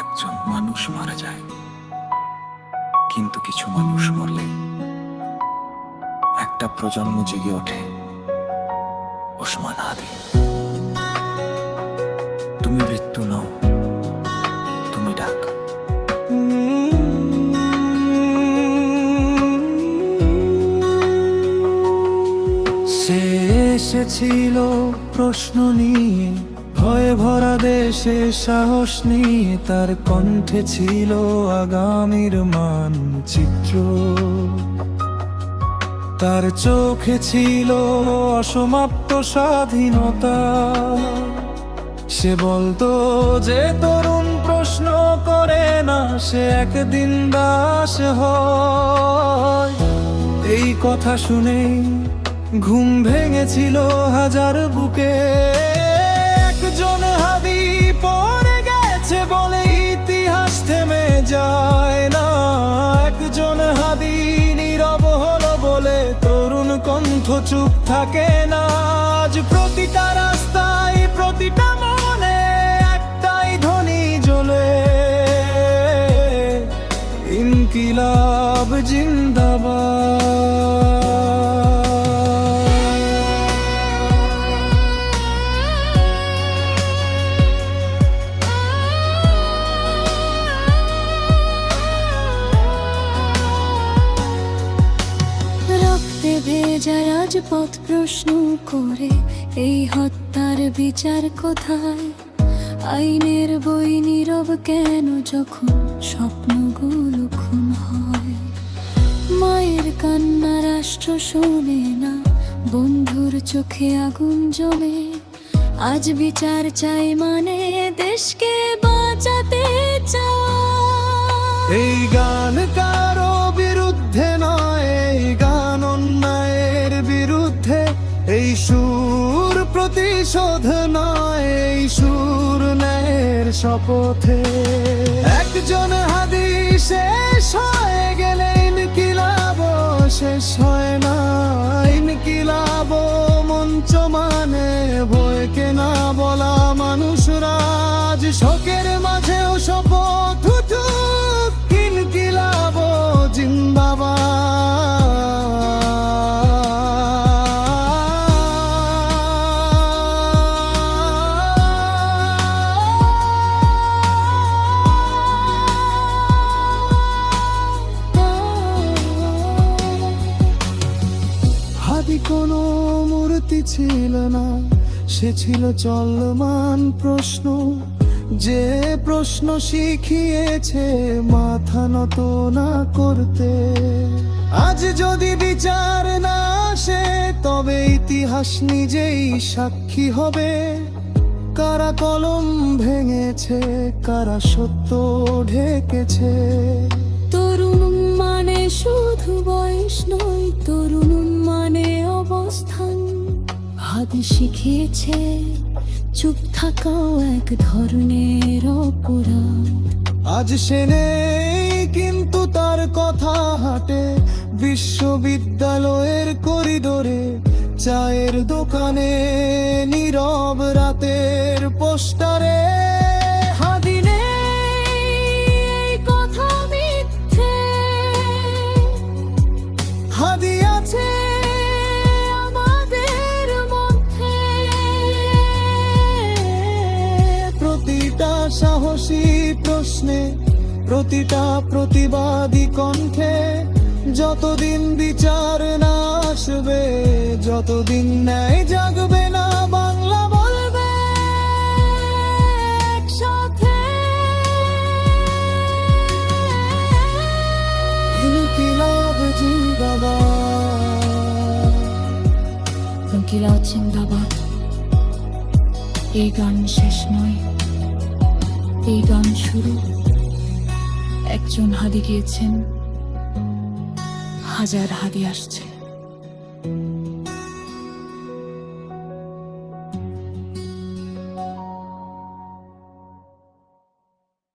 একজন মানুষ মারা যায়, কিন্তু কিছু মানুষ মরলে একটা প্রজন্ম জেগে ওঠে। ওসমান হাদি, তুমি মৃত্যু নও, তুমি ডাক। সে এসেছিল প্রশ্ন নিয়ে, ভয়ে ভরা দেশে সাহস নিয়ে। তার কণ্ঠে ছিল আগামীর মানচিত্র, তার চোখে ছিল অসমাপ্ত স্বাধীনতা। সে বলতো যে তরুণ প্রশ্ন করে না, সে একদিন দাস হয়। এই কথা শুনেই ঘুম ভেঙেছিল হাজার বুকে। একজন হাদি পড়ে গেছে বলে ইতিহাস থেমে যায় না। একজন হাদি নীরব হলো বলে তরুণ কণ্ঠ চুপ থাকে না। আজ প্রতিটা রাস্তায়, প্রতিটা মনে একটাই ধ্বনি জ্বলে, ইনকিলাব জিন্দাবাদ। ভেজা রাজপথ প্রশ্ন করে, এই হত্যার বিচার কোথায়? আইনের বই নীরব কেন যখন স্বপ্নগুলো খুন হয়? মায়ের কান্না রাষ্ট্র শোনে না, বন্ধুর চোখে আগুন জ্বলে। আজ বিচার চাই মানে দেশকে বাঁচাতে চাই। এই গান কারো বিরুদ্ধে নয়, এই গান অন্যায়ের বিরুদ্ধে। এই সুর প্রতিশোধ নয়, এই সুর ন্যায়ের শপথে। একজন হাদি শেষ হয়ে গেলে ইনকিলাব শেষ হয় না। ইনকিলাব মঞ্চ মানে ভয়কে না বলা মানুষরা। আজ শোকের মাঝেও শপথ উঠুক, ইনকিলাব জিন্দাবাদ। হাদি কোনো মূর্তি ছিল না, সে ছিল চলমান প্রশ্ন। যে প্রশ্ন শিখিয়েছে মাথা নত না করতে। আজ যদি বিচার না আসে, তবে ইতিহাস নিজেই সাক্ষী হবে। কারা কলম ভেঙেছে, কারা সত্য ঢেকেছে। তরুণ মানে শুধু বয়স নয়, তরুণ মানে অবস্থান। হাদি শিখিয়েছে চুপ থাকাও এক ধরনের অপরাধ। আজ সে নেই, কিন্তু তার কথা হাঁটে বিশ্ববিদ্যালয়ের করিডোরে, চায়ের দোকানে, নীরব রাতের পোস্টারে। হাদি নেই, এই কথা মিথ্যে। হাদি আছে আমাদের মধ্যে। প্রতিটা সাহসী প্রশ্নে, প্রতিটা প্রতিবাদী কণ্ঠে। যতদিন বিচার না আসবে, যতদিন ন্যায় জাগবে না, বাংলা বলবে একসাথে। ইনকিলাব জিন্দাবাদ। ইনকিলাব জিন্দাবাদ। এই গান শেষ নয়, এই গান শুরু। একজন হাদি গিয়েছেন, হাজার হাদি আসছে।